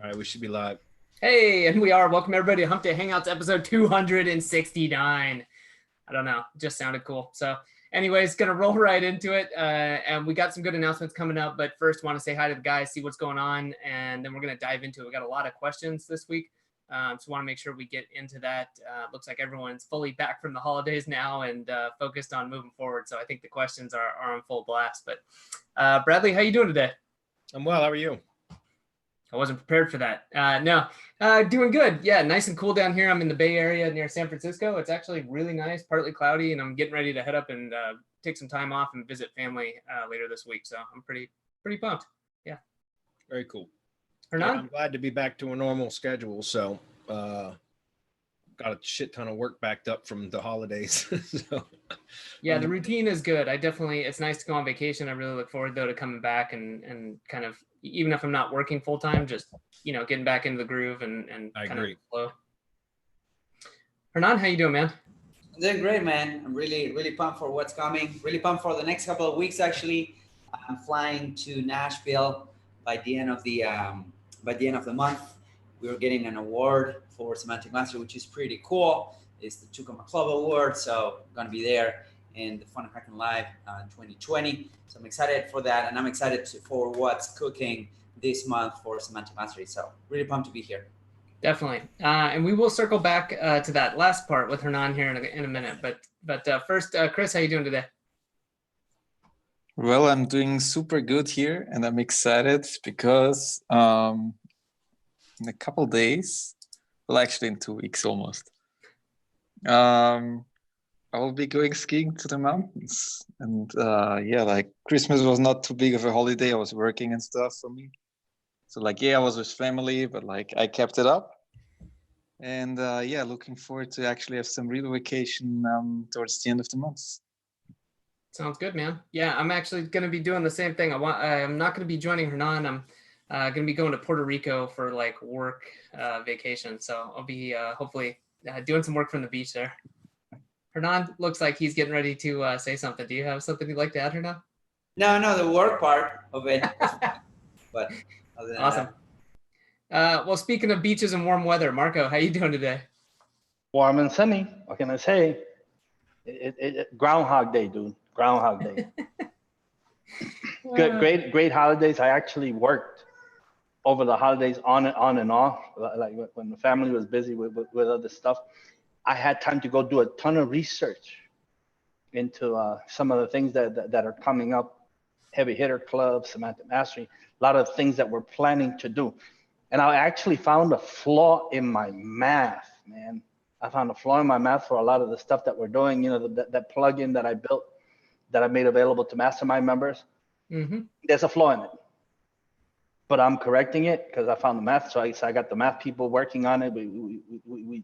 right, we should be live. Hey, and we are. Welcome everybody to Hump Day Hangouts episode 269. I don't know, just sounded cool. So anyways, gonna roll right into it. And we got some good announcements coming up, but first want to say hi to the guys, see what's going on, and then we're gonna dive into it. We got a lot of questions this week. So want to make sure we get into that. Looks like everyone's fully back from the holidays now and focused on moving forward. So I think the questions are on full blast. But Bradley, how you doing today? I'm well. How are you? I wasn't prepared for that. Doing good. Yeah, nice and cool down here. I'm in the Bay Area near San Francisco. It's actually really nice, partly cloudy, and I'm getting ready to head up and take some time off and visit family later this week. So I'm pretty pumped. Yeah. Very cool. Hernan? Yeah, I'm glad to be back to a normal schedule. So got a shit ton of work backed up from the holidays. Yeah, the routine is good. It's nice to go on vacation. I really look forward though to coming back and kind of, even if I'm not working full time, just, getting back into the groove and I kind agree. of flow. Hernan, how you doing, man? I'm doing great, man. I'm really pumped for what's coming. Really pumped for the next couple of weeks. Actually, I'm flying to Nashville by the end of the month. We're getting an award for Semantic Mastery, which is pretty cool. It's the Tucumã Club Award, so I'm gonna be there in the Fun Hacking Live 2020. So I'm excited for that, and I'm excited for what's cooking this month for Semantic Mastery. So really pumped to be here. Definitely, and we will circle back to that last part with Hernan here in a minute. But first, Chris, how you doing today? Well, I'm doing super good here, and I'm excited because in a couple days, well, actually in 2 weeks almost, I will be going skiing to the mountains. And like Christmas was not too big of a holiday. I was working and stuff for me. So I was with family, but I kept it up. And looking forward to actually have some real vacation towards the end of the month. Sounds good, man. Yeah, I'm actually going to be doing the same thing. I'm not going to be joining Hernan. I'm going to be going to Puerto Rico for work vacation. So I'll be hopefully doing some work from the beach there. Hernan looks like he's getting ready to say something. Do you have something you'd like to add, Hernan? No, the work part of it. But other than awesome. Well, speaking of beaches and warm weather, Marco, how you doing today? Warm and sunny. What can I say? Groundhog Day, dude. Groundhog Day. Good, great holidays. I actually worked over the holidays on and off. Like when the family was busy with other stuff, I had time to go do a ton of research into some of the things that are coming up. Heavy hitter club, Semantic Mastery, a lot of things that we're planning to do. And I actually found a flaw in my math, man. I found a flaw in my math for a lot of the stuff that we're doing. That plugin that I built, that I made available to mastermind members. Mm-hmm. There's a flaw in it, but I'm correcting it because I found the math. So I got the math people working on it. We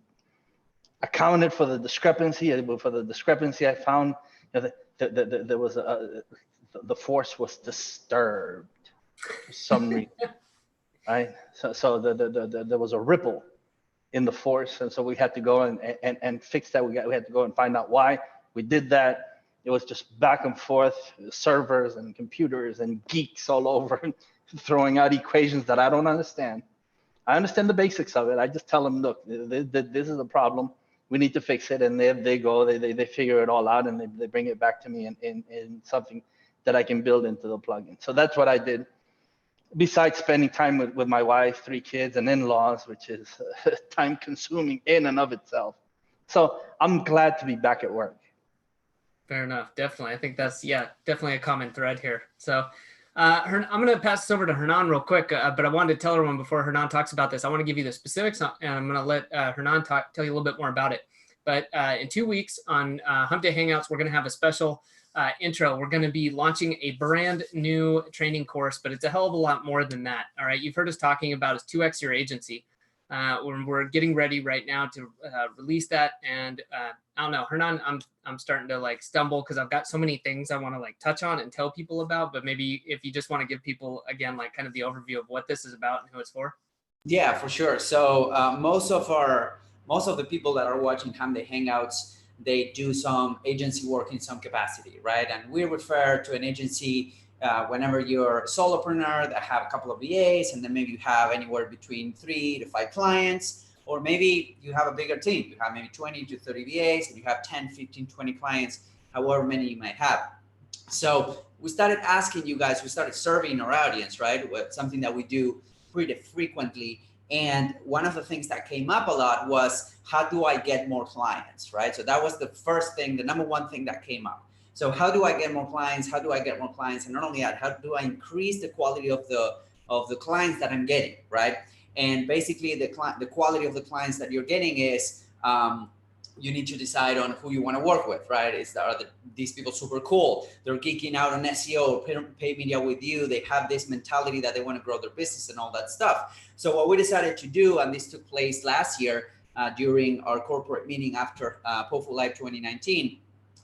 accounted for the discrepancy. For the discrepancy, I found there was the force was disturbed for some reason, right? So there was a ripple in the force, and so we had to go and fix that. We had to go and find out why. We did that. It was just back and forth, servers and computers and geeks all over, throwing out equations that I don't understand. I understand the basics of it. I just tell them, look, this is a problem. We need to fix it. And they go, they figure it all out, and they bring it back to me in something that I can build into the plugin. So that's what I did. Besides spending time with my wife, 3 kids, and in-laws, which is time consuming in and of itself. So I'm glad to be back at work. Fair enough. Definitely. I think that's, definitely a common thread here. So I'm going to pass this over to Hernan real quick, but I wanted to tell everyone before Hernan talks about this, I want to give you the specifics, and I'm going to let Hernan tell you a little bit more about it. But in 2 weeks on Hump Day Hangouts, we're going to have a special intro. We're going to be launching a brand new training course, but it's a hell of a lot more than that. All right. You've heard us talking about is 2X your agency. We're getting ready right now to release that. And I don't know, Hernan, I'm starting to stumble because I've got so many things I want to touch on and tell people about, but maybe if you just want to give people again, kind of the overview of what this is about and who it's for. Yeah, for sure. So most of the people that are watching Hump Day Hangouts, they do some agency work in some capacity, right? And we refer to an agency whenever you're a solopreneur that have a couple of VAs, and then maybe you have anywhere between 3 to 5 clients, or maybe you have a bigger team. You have maybe 20 to 30 VAs, and you have 10, 15, 20 clients, however many you might have. So we started asking you guys, we started surveying our audience, right? Something that we do pretty frequently. And one of the things that came up a lot was, how do I get more clients, right? So that was the first thing, the number one thing that came up. So how do I get more clients? How do I get more clients? And not only that, how do I increase the quality of the clients that I'm getting, right? And basically the quality of the clients that you're getting is, you need to decide on who you want to work with, right? These people super cool? They're geeking out on SEO, paid media with you. They have this mentality that they want to grow their business and all that stuff. So what we decided to do, and this took place last year during our corporate meeting after Pofu Live 2019,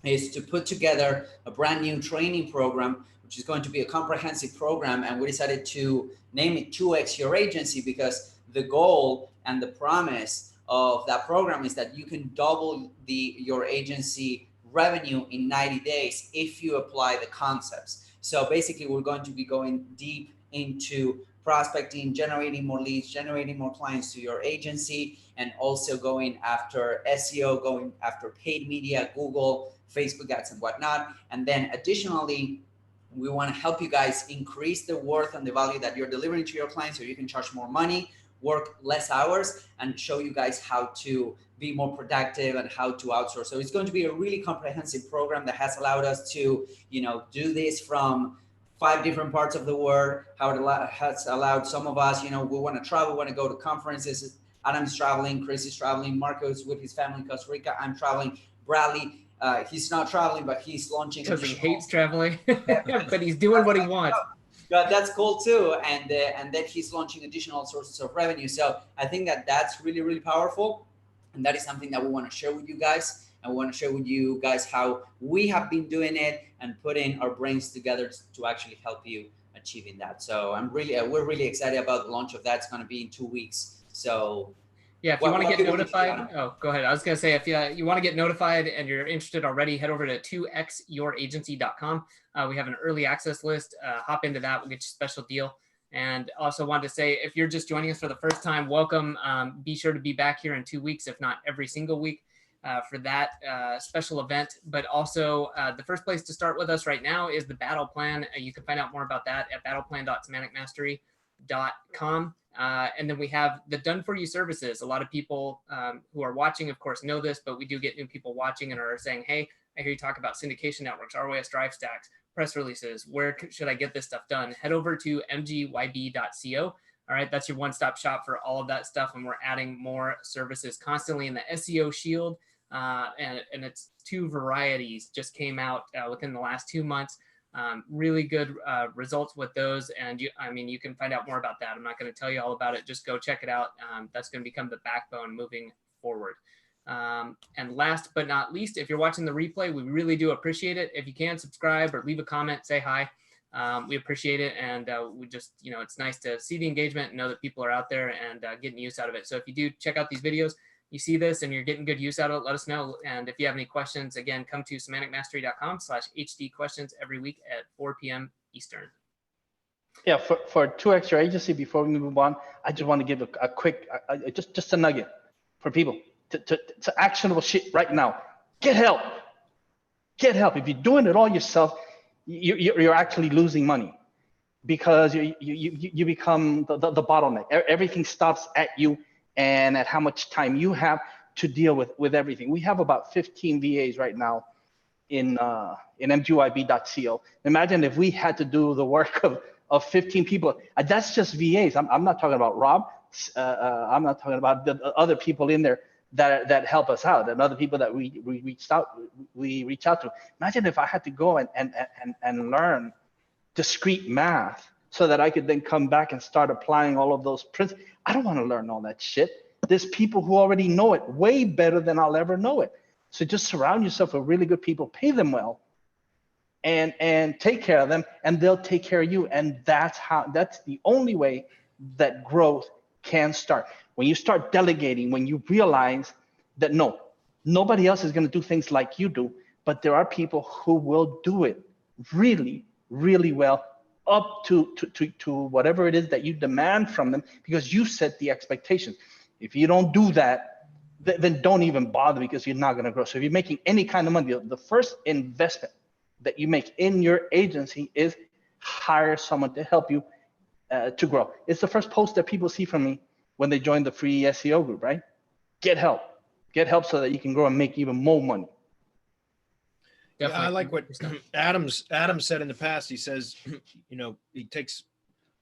is to put together a brand new training program, which is going to be a comprehensive program. And we decided to name it 2X Your Agency, because the goal and the promise of that program is that you can double your agency revenue in 90 days if you apply the concepts. So basically, we're going to be going deep into prospecting, generating more leads, generating more clients to your agency, and also going after SEO, going after paid media, Google, Facebook ads, and whatnot. And then additionally, we want to help you guys increase the worth and the value that you're delivering to your clients, so you can charge more money, work less hours, and show you guys how to be more productive and how to outsource. So it's going to be a really comprehensive program that has allowed us to, do this from 5 different parts of the world. How it has allowed some of us, we want to travel, we want to go to conferences. Adam's traveling, Chris is traveling, Marco's with his family in Costa Rica, I'm traveling, Bradley, he's not traveling, but he's launching. Because he hates traveling, but he's doing what he wants. But that's cool too, and then he's launching additional sources of revenue. So I think that's really, really powerful, and that is something that we want to share with you guys. And we want to share with you guys how we have been doing it and putting our brains together to actually help you achieving that. So we're really excited about the launch of that. It's going to be in 2 weeks. So yeah, if you want to get notified, go ahead. I was going to say, if you want to get notified and you're interested already, head over to 2xyouragency.com. We have an early access list. Hop into that. We'll get you a special deal. And also wanted to say, if you're just joining us for the first time, welcome. Be sure to be back here in 2 weeks, if not every single week, for that special event. But also the first place to start with us right now is the battle plan. You can find out more about that at battleplan.semanticmastery.com. And then we have the done for you services. A lot of people who are watching, of course, know this, but we do get new people watching and are saying, hey, I hear you talk about syndication networks, ROAS drive stacks, press releases. Where should I get this stuff done? Head over to mgyb.co. All right, that's your one-stop shop for all of that stuff. And we're adding more services constantly in the SEO Shield. And it's 2 varieties just came out within the last 2 months. Really good results with those. And you can find out more about that. I'm not going to tell you all about it. Just go check it out. That's going to become the backbone moving forward. And last but not least, if you're watching the replay, we really do appreciate it. If you can subscribe or leave a comment, say hi. We appreciate it. And we just, it's nice to see the engagement and know that people are out there and getting use out of it. So if you do check out these videos, you see this and you're getting good use out of it, let us know. And if you have any questions, again, come to semanticmastery.com/HD questions every week at 4 p.m. Eastern. Yeah, for 2X Your Agency, before we move on, I just want to give a quick, just a nugget for people to actionable shit right now. Get help. Get help. If you're doing it all yourself, you're actually losing money, because you become the bottleneck. Everything stops at you and at how much time you have to deal with everything. We have about 15 VAs right now in mgyb.co. Imagine if we had to do the work of 15 people. That's just VAs. I'm not talking about Rob. I'm not talking about the other people in there that help us out, and other people that we reach out to. Imagine if I had to go and learn discrete math so that I could then come back and start applying all of those principles. I don't want to learn all that shit. There's people who already know it way better than I'll ever know it. So just surround yourself with really good people, pay them well, and take care of them, and they'll take care of you. And that's the only way that growth can start. When you start delegating, when you realize that nobody else is going to do things like you do, but there are people who will do it really, really well up to whatever it is that you demand from them, because you set the expectations. If you don't do that, then don't even bother, because you're not going to grow. So if you're making any kind of money, the first investment that you make in your agency is hire someone to help you to grow. It's the first post that people see from me when they join the free SEO group, right? Get help so that you can grow and make even more money. Definitely. Yeah, I like what Adam said in the past. He says, you know, I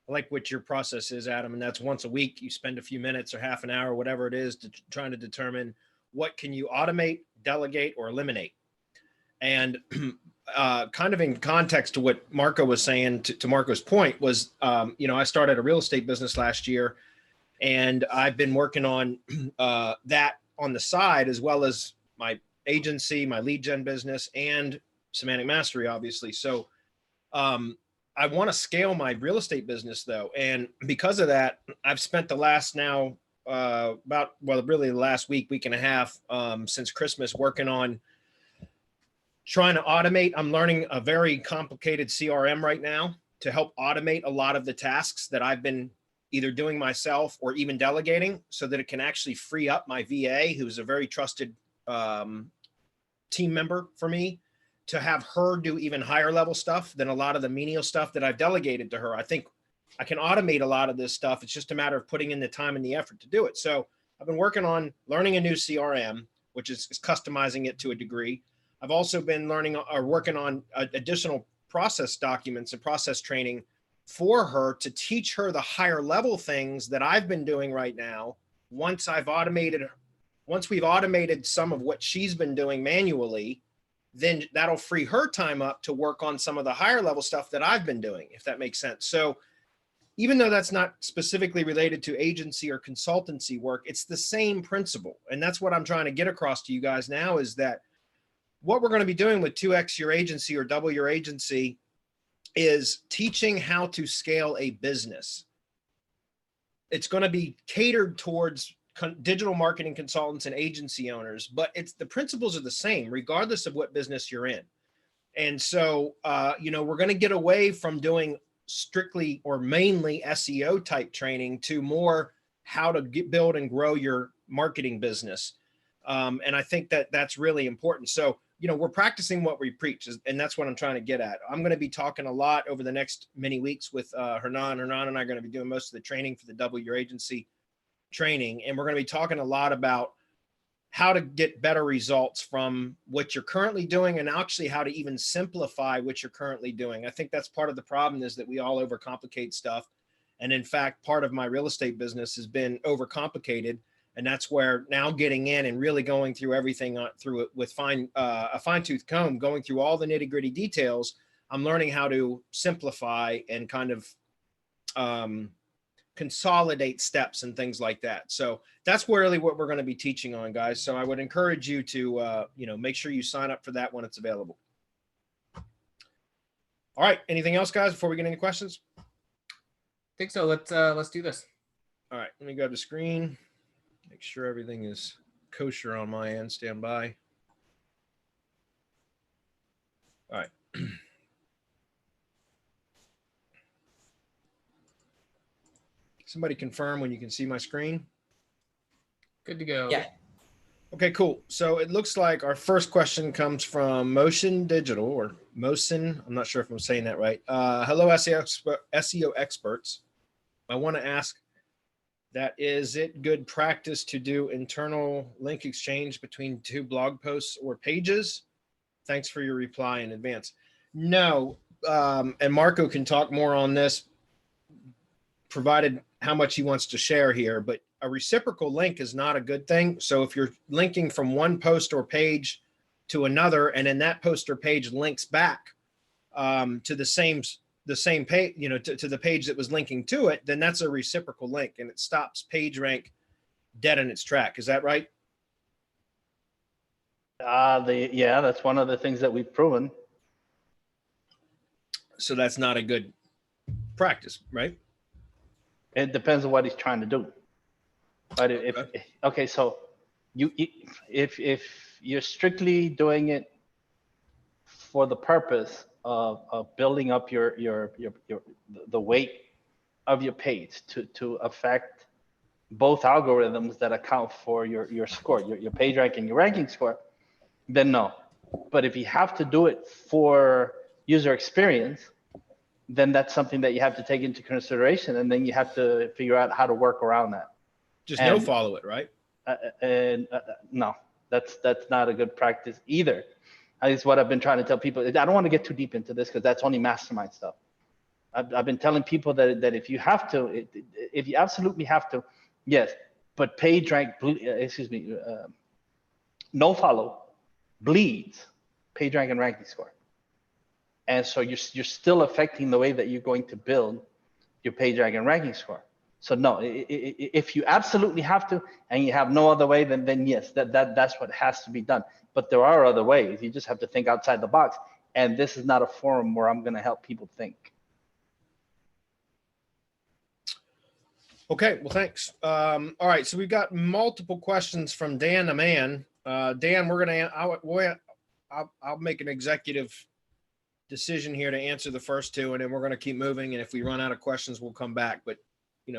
like what your process is, Adam, and that's once a week. You spend a few minutes or half an hour, whatever it is, trying to determine what can you automate, delegate, or eliminate. And kind of in context to what Marco was saying, to Marco's point was, you know, I started a real estate business last year, and I've been working on that on the side, as well as my agency, my lead gen business, and Semantic Mastery, obviously. So I want to scale my real estate business though. And because of that, I've spent the last now really the last week and a half since Christmas working on trying to automate. I'm learning a very complicated CRM right now to help automate a lot of the tasks that I've been either doing myself or even delegating, so that it can actually free up my VA, who's a very trusted team member for me, to have her do even higher level stuff than a lot of the menial stuff that I've delegated to her. I think I can automate a lot of this stuff. It's just a matter of putting in the time and the effort to do it. So I've been working on learning a new CRM, which is customizing it to a degree. I've also been working on additional process documents and process training for her to teach her the higher level things that I've been doing right now. Once we've automated some of what she's been doing manually, then that'll free her time up to work on some of the higher level stuff that I've been doing, if that makes sense. So even though that's not specifically related to agency or consultancy work, it's the same principle. And that's what I'm trying to get across to you guys now, is that what we're going to be doing with 2X your agency or double your agency is teaching how to scale a business. It's going to be catered towards digital marketing consultants and agency owners, but the principles are the same regardless of what business you're in. And so, you know, we're going to get away from doing strictly or mainly SEO type training to more how to build and grow your marketing business. And I think that that's really important. So, you know, we're practicing what we preach, and that's what I'm trying to get at. I'm going to be talking a lot over the next many weeks with Hernan. Hernan and I are going to be doing most of the training for the Double Your Agency training. And we're going to be talking a lot about how to get better results from what you're currently doing, and actually how to even simplify what you're currently doing. I think that's part of the problem, is that we all overcomplicate stuff. And in fact, part of my real estate business has been overcomplicated. And that's where now getting in and really going through everything through it with a fine-tooth comb, going through all the nitty-gritty details, I'm learning how to simplify and kind of consolidate steps and things like that. So that's really what we're going to be teaching on, guys. So I would encourage you to, you know, make sure you sign up for that when it's available. All right. Anything else, guys, before we get any questions? I think so. Let's do this. All right. Let me grab the screen. Make sure everything is kosher on my end. Stand by. All right. Somebody confirm when you can see my screen. Good to go. Yeah. Okay, cool. So it looks like our first question comes from Motion Digital, or Mosin. I'm not sure if I'm saying that right. Hello, SEO experts. I want to ask, is it good practice to do internal link exchange between two blog posts or pages? Thanks for your reply in advance. No, and Marco can talk more on this, provided how much he wants to share here, but a reciprocal link is not a good thing. So if you're linking from one post or page to another, and then that post or page links back to the same page, you know, to the page that was linking to it, then that's a reciprocal link, and it stops PageRank dead in its track. Is that right? Yeah, that's one of the things that we've proven. So that's not a good practice, right? It depends on what he's trying to do. But okay, so if you're strictly doing it for the purpose building up the weight of your page to affect both algorithms that account for your score, your page rank and your ranking score, then no. But if you have to do it for user experience, then that's something that you have to take into consideration, and then you have to figure out how to work around that. Just no follow it, right? No, that's not a good practice either. It's what I've been trying to tell people. I don't want to get too deep into this because that's only mastermind stuff. I've been telling people that if you have to, if you absolutely have to, yes, but page rank, no follow bleeds page rank and ranking score. And so you're still affecting the way that you're going to build your page rank and ranking score. So no, if you absolutely have to and you have no other way, then yes, that's what has to be done. But there are other ways. You just have to think outside the box. And this is not a forum where I'm going to help people think. Okay, well, thanks. All right, so we've got multiple questions from Dan the Man. Dan, I'll make an executive decision here to answer the first two, and then we're going to keep moving. And if we run out of questions, we'll come back. But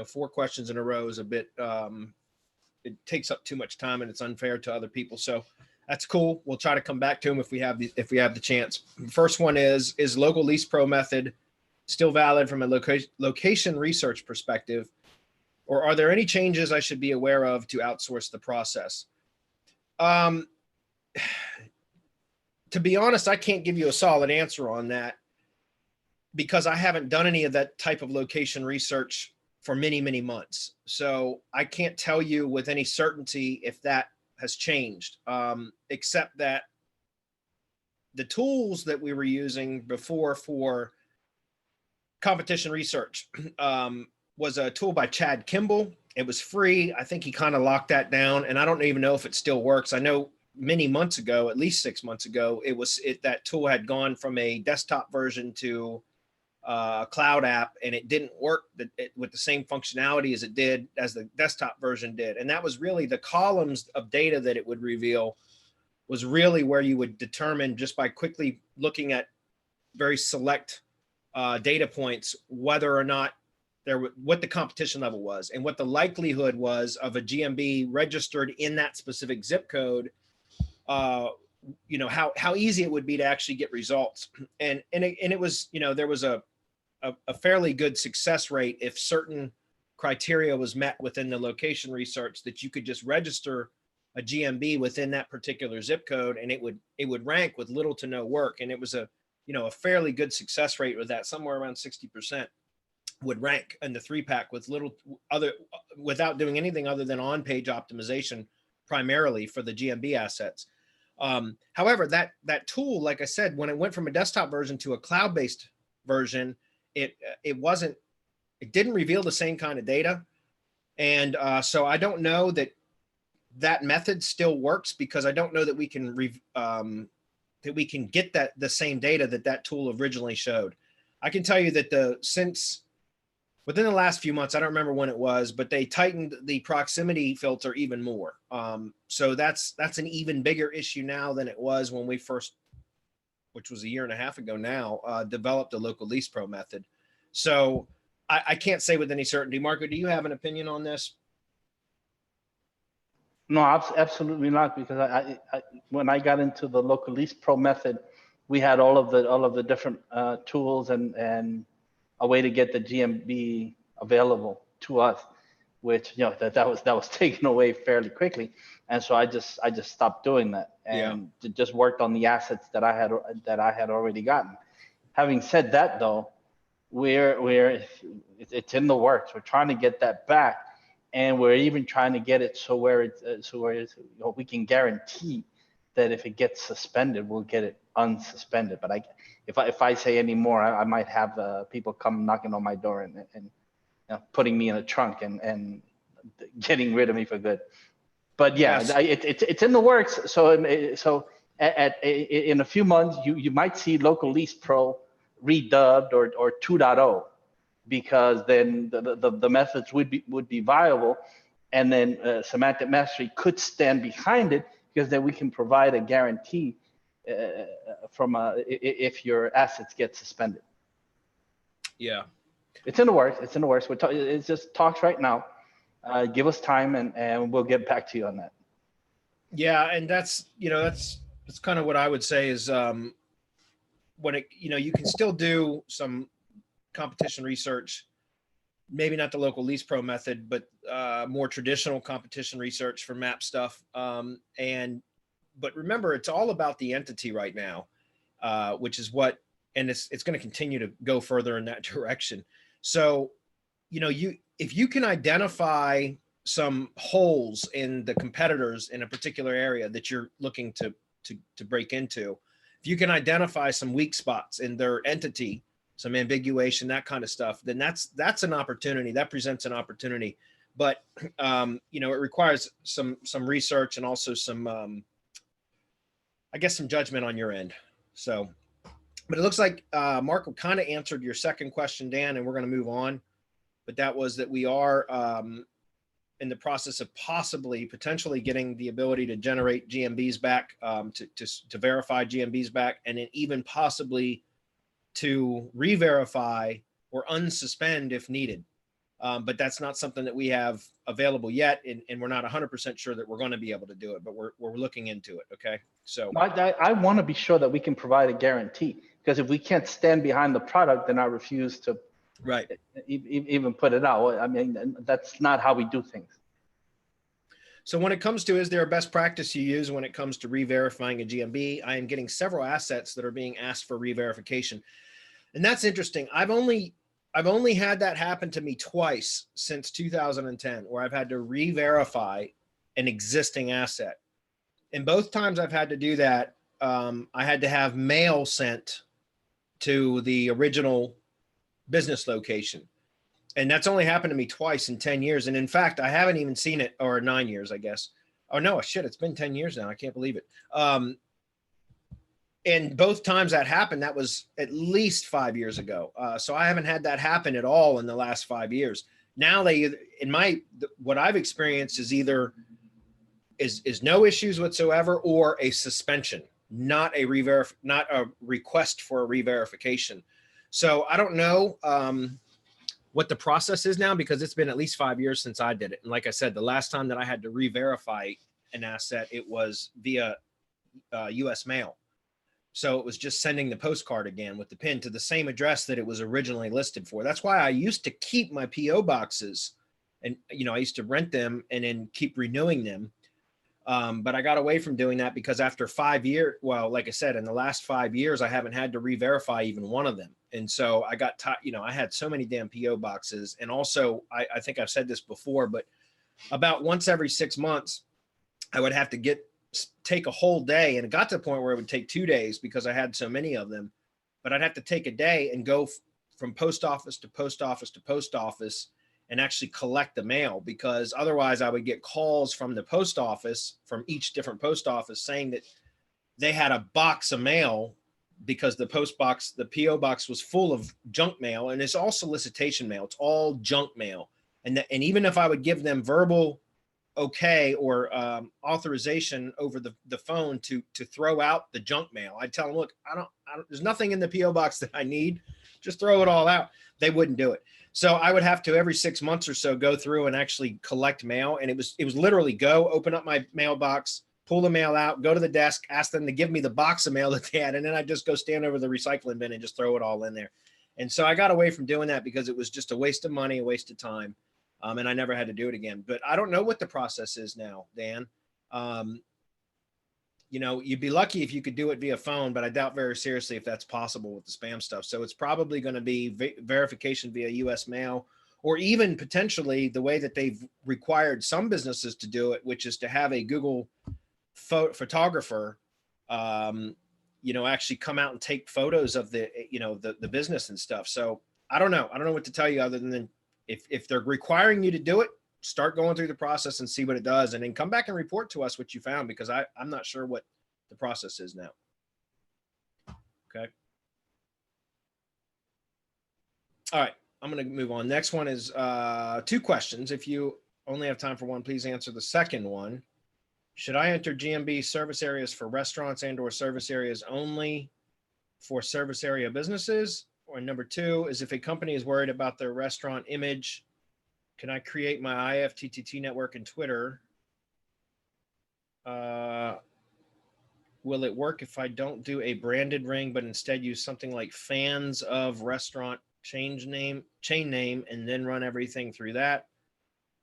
4 questions in a row is a bit, it takes up too much time and it's unfair to other people. So that's cool. We'll try to come back to them if we have the chance. First one is local Lease Pro method still valid from a location research perspective? Or are there any changes I should be aware of to outsource the process? To be honest, I can't give you a solid answer on that because I haven't done any of that type of location research for many, many months. So I can't tell you with any certainty if that has changed, except that the tools that we were using before for competition research was a tool by Chad Kimball. It was free. I think he kind of locked that down, and I don't even know if it still works. I know many months ago, at least 6 months ago, that tool had gone from a desktop version to a cloud app, and it didn't work with the same functionality as the desktop version did. And that was really the columns of data that it would reveal was really where you would determine just by quickly looking at very select data points, whether or not what the competition level was and what the likelihood was of a GMB registered in that specific zip code, how easy it would be to actually get results. And it was, there was a fairly good success rate if certain criteria was met within the location research that you could just register a GMB within that particular zip code and it would rank with little to no work. And it was a fairly good success rate with that, somewhere around 60% would rank in the 3-pack with without doing anything other than on-page optimization, primarily for the GMB assets. However, that tool, like I said, when it went from a desktop version to a cloud-based version, it didn't reveal the same kind of data. And so I don't know that method still works because I don't know that we can get the same data that tool originally showed. I can tell you that since within the last few months, I don't remember when it was, but they tightened the proximity filter even more. So that's an even bigger issue now than it was when we first, which was a year and a half ago now, developed a local Lease Pro method. So I can't say with any certainty. Marco, do you have an opinion on this? No, absolutely not. Because I when I got into the local Lease Pro method, we had all of the different tools and a way to get the GMB available to us, which that was taken away fairly quickly, and so I just stopped doing that and just worked on the assets that I had already gotten. Having said that, though, it's in the works. We're trying to get that back, and we're even trying to get it so we can guarantee that if it gets suspended, we'll get it unsuspended. But if I say any more, I might have people come knocking on my door and putting me in a trunk and getting rid of me for good. But yeah, yes. It's in the works. So in a few months, you might see local Lease Pro redubbed or 2.0, because then the methods would be viable, and then Semantic Mastery could stand behind it, because then we can provide a guarantee if your assets get suspended. Yeah. It's in the works. It's in the works. It's just talks right now. Give us time, and we'll get back to you on that. Yeah, and that's kind of what I would say is when it, you can still do some competition research, maybe not the local Lease Pro method, but more traditional competition research for map stuff. But remember, it's all about the entity right now, which is what, and it's going to continue to go further in that direction. So, if you can identify some holes in the competitors in a particular area that you're looking to break into, if you can identify some weak spots in their entity, some ambiguation, that kind of stuff, then that's an opportunity. That presents an opportunity. But it requires some research and also some I guess some judgment on your end. So, but it looks like Mark kind of answered your second question, Dan, and we're going to move on. But that was that we are in the process of potentially getting the ability to generate GMBs back, to verify GMBs back, and then even possibly to re-verify or unsuspend if needed. But that's not something that we have available yet, and we're not 100% sure that we're going to be able to do it, but we're looking into it. Okay, so I want to be sure that we can provide a guarantee, because if we can't stand behind the product, then I refuse to even put it out. I mean, that's not how we do things. So when it comes to, is there a best practice you use when it comes to re-verifying a GMB? I am getting several assets that are being asked for re-verification, and that's interesting. I've only had that happen to me twice since 2010, where I've had to re-verify an existing asset. And both times I've had to do that, I had to have mail sent to the original business location. And that's only happened to me twice in 10 years. And in fact, I haven't even seen it, or 9 years, I guess. Oh no, shit, it's been 10 years now. I can't believe it. And both times that happened, that was at least 5 years ago. So I haven't had that happen at all in the last 5 years. Now what I've experienced is either is no issues whatsoever, or a suspension, not a request for a re-verification. So I don't know what the process is now, because it's been at least 5 years since I did it. And like I said, the last time that I had to re-verify an asset, it was via US mail. So it was just sending the postcard again with the PIN to the same address that it was originally listed for. That's why I used to keep my PO boxes, and I used to rent them and then keep renewing them. But I got away from doing that because after 5 years, well, like I said, in the last 5 years, I haven't had to re-verify even one of them. And so I got I had so many damn PO boxes. And also, I think I've said this before, but about once every 6 months, I would have to take a whole day, and it got to the point where it would take 2 days because I had so many of them. But I'd have to take a day and go from post office to post office to post office and actually collect the mail, because otherwise I would get calls from the post office, from each different post office, saying that they had a box of mail because the PO box was full of junk mail, and it's all solicitation mail. It's all junk mail. And even if I would give them verbal okay or authorization over the phone to throw out the junk mail, I'd tell them, look, I don't there's nothing in the PO box that I need, just throw it all out. They wouldn't do it. So I would have to every 6 months or so go through and actually collect mail. And it was literally go open up my mailbox, pull the mail out, go to the desk, ask them to give me the box of mail that they had. And then I'd just go stand over the recycling bin and just throw it all in there. And so I got away from doing that because it was just a waste of money, a waste of time. And I never had to do it again. But I don't know what the process is now, Dan. You'd be lucky if you could do it via phone, but I doubt very seriously if that's possible with the spam stuff. So it's probably going to be verification via US mail, or even potentially the way that they've required some businesses to do it, which is to have a Google photographer, actually come out and take photos of the business and stuff. So I don't know. I don't know what to tell you other than if they're requiring you to do it, start going through the process and see what it does, and then come back and report to us what you found, because I'm not sure what the process is now. Okay. All right. I'm going to move on. Next one is 2 questions. If you only have time for one, please answer the second one. should I enter GMB service areas for restaurants and or service areas only for service area businesses? Or number 2 is if a company is worried about their restaurant image, can I create my IFTTT network and Twitter? Will it work if I don't do a branded ring, but instead use something like fans of restaurant chain name, and then run everything through that?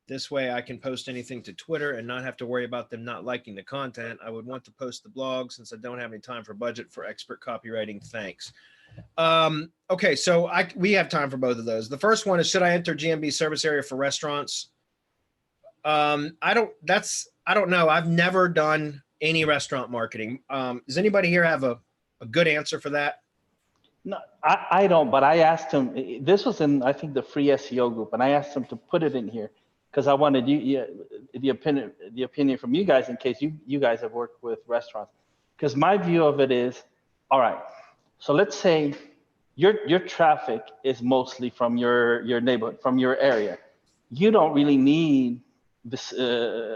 This way I can post anything to Twitter and not have to worry about them not liking the content. I would want to post the blog since I don't have any time for budget for expert copywriting. Thanks. Okay, so we have time for both of those. The first one is, should I enter GMB service area for restaurants? I don't know. I've never done any restaurant marketing. Does anybody here have a good answer for that? No, I don't, but I asked him, this was in, I think, the free SEO group, and I asked him to put it in here because I wanted the opinion from you guys in case you guys have worked with restaurants. Because my view of it is, all right, so let's say your traffic is mostly from your neighborhood, from your area. You don't really need this the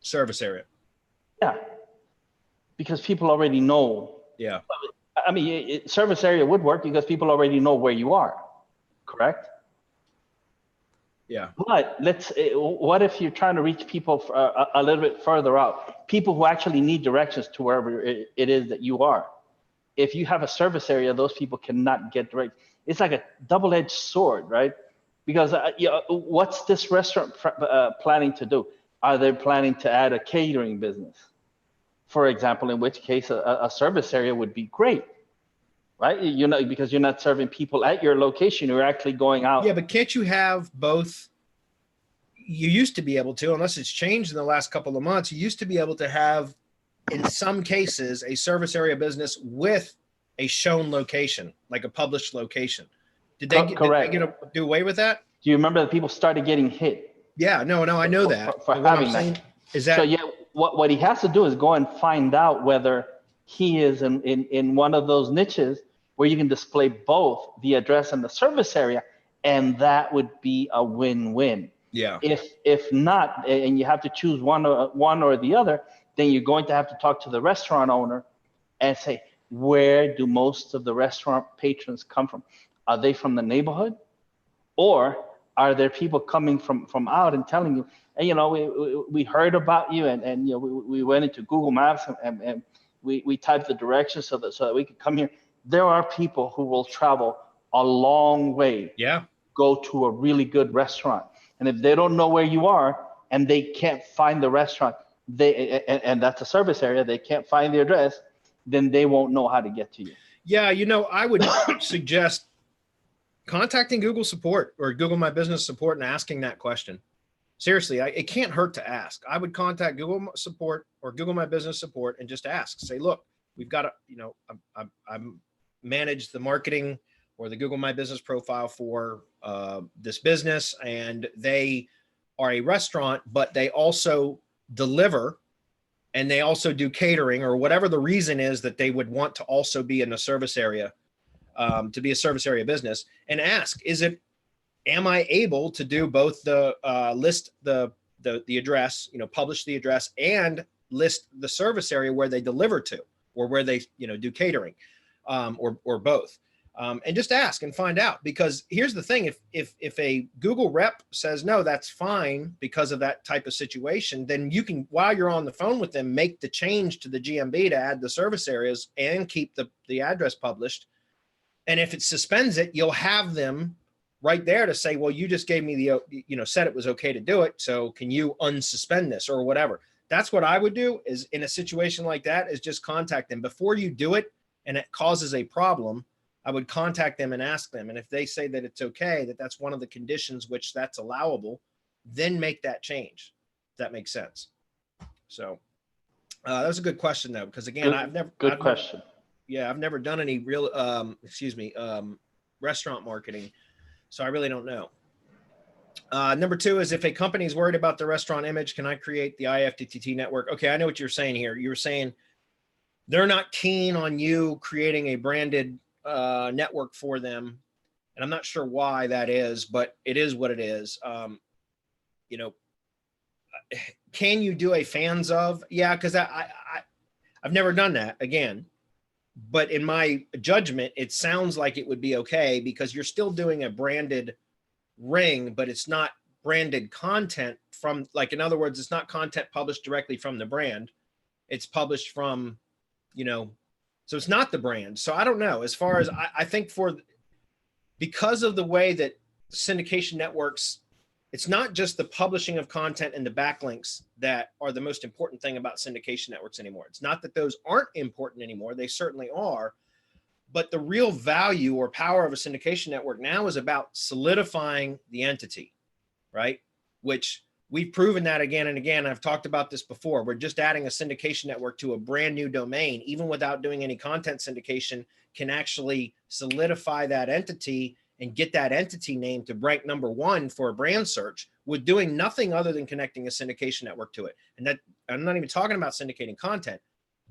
service area. Yeah, because people already know. Yeah. I mean, service area would work because people already know where you are, correct? Yeah. But what if you're trying to reach people a little bit further out, people who actually need directions to wherever it is that you are? If you have a service area, those people cannot get direct. It's like a double-edged sword, right? Because what's this restaurant planning to do? Are they planning to add a catering business, for example, in which case a service area would be great, right? Because you're not serving people at your location, you're actually going out. Yeah, but can't you have both? You used to be able to, unless it's changed in the last couple of months, you used to be able to have, in some cases, a service area business with a shown location, like a published location. Did they do away with that? Do you remember that people started getting hit? Yeah, no, I know that. For having that. Is that. So yeah, what he has to do is go and find out whether he is in one of those niches where you can display both the address and the service area, and that would be a win-win. Yeah. If not, and you have to choose one or the other, then you're going to have to talk to the restaurant owner and say, where do most of the restaurant patrons come from? Are they from the neighborhood, or are there people coming from out and telling you, hey, we heard about you, and we went into Google Maps and we typed the directions so that we could come here. There are people who will travel a long way. Yeah. Go to a really good restaurant, and if they don't know where you are and they can't find the restaurant, and that's a service area, they can't find the address, then they won't know how to get to you. Yeah, I would suggest contacting Google support or Google My Business support and asking that question. Seriously, it can't hurt to ask. I would contact Google support or Google My Business support and just ask. Say, look, we've got I manage the marketing or the Google My Business profile for this business, and they are a restaurant, but they also deliver and they also do catering, or whatever the reason is that they would want to also be in a service area, to be a service area business, and ask, am I able to do both the list the address, publish the address and list the service area where they deliver to, or where they, do catering, or both. And just ask and find out, because here's the thing. If a Google rep says, no, that's fine because of that type of situation, then you can, while you're on the phone with them, make the change to the GMB to add the service areas and keep the address published. And if it suspends it, you'll have them right there to say, well, you just gave me said it was okay to do it. So can you unsuspend this or whatever? That's what I would do, is in a situation like that, is just contact them before you do it. And it causes a problem, I would contact them and ask them. And if they say that it's okay, that that's one of the conditions which that's allowable, then make that change. If that makes sense. So that was a good question though, because again, I've never done any real, restaurant marketing. So I really don't know. Number 2 is, if a company is worried about the restaurant image, can I create the IFTTT network? Okay, I know what you're saying here. You were saying they're not keen on you creating a branded network for them. And I'm not sure why that is, but it is what it is. can you do a fans of? Yeah, because I've never done that again. But in my judgment, it sounds like it would be okay because you're still doing a branded ring, but it's not branded content from, like, in other words, it's not content published directly from the brand. It's published from, you know, so it's not the brand. So I don't know. As far as I think because of the way that syndication networks, it's not just the publishing of content and the backlinks that are the most important thing about syndication networks anymore. It's not that those aren't important anymore. They certainly are. But the real value or power of a syndication network now is about solidifying the entity, right? Which we've proven that again and again. I've talked about this before. We're just adding a syndication network to a brand new domain, even without doing any content syndication, can actually solidify that entity and get that entity name to rank #1 for a brand search with doing nothing other than connecting a syndication network to it. And that, I'm not even talking about syndicating content,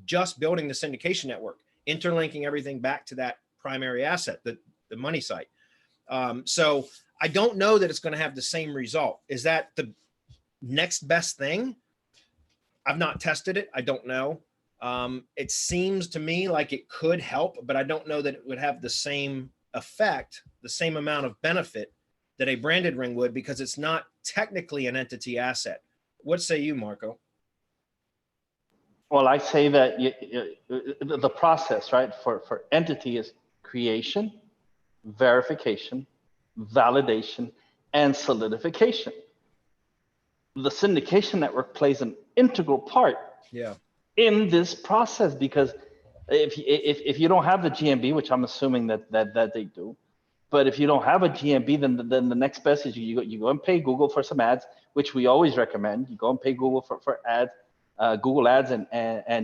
just building the syndication network, interlinking everything back to that primary asset, the money site. So I don't know that it's going to have the same result. Is that the next best thing? I've not tested it. I don't know. It seems to me like it could help, but I don't know that it would have the same effect, the same amount of benefit that a branded ring would, because it's not technically an entity asset. What say you, Marco? Well, I say that the process, right, for entity is creation, verification, validation, and solidification. The syndication network plays an integral part in this process, because if you don't have the GMB, which I'm assuming that they do, but if you don't have a GMB, then the next best is you go and pay Google for some ads, which we always recommend. You go and pay Google for ads, Google ads and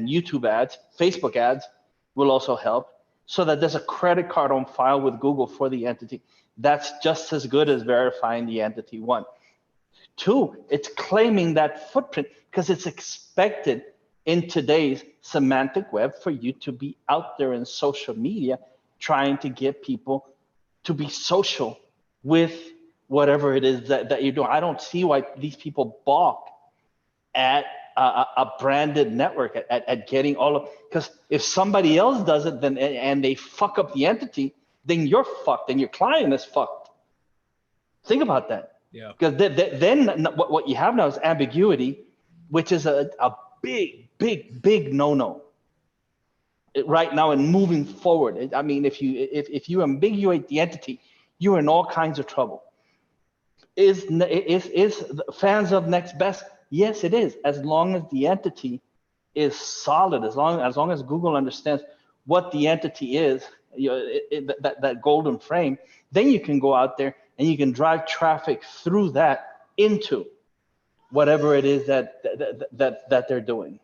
YouTube ads, Facebook ads will also help, so that there's a credit card on file with Google for the entity. That's just as good as verifying the entity. 1. 2, it's claiming that footprint, because it's expected in today's semantic web for you to be out there in social media trying to get people to be social with whatever it is that you're doing. I don't see why these people balk at a branded network, at getting all of, because if somebody else does it, then and they fuck up the entity, then you're fucked and your client is fucked. Think about that. Yeah. Because then what you have now is ambiguity, which is a big no-no right now and moving forward. I mean, if you ambiguate the entity, you're in all kinds of trouble. Is fans of next best? Yes, it is, as long as the entity is solid, as long as Google understands what the entity is, that golden frame, then you can go out there and you can drive traffic through that into whatever it is that they're doing.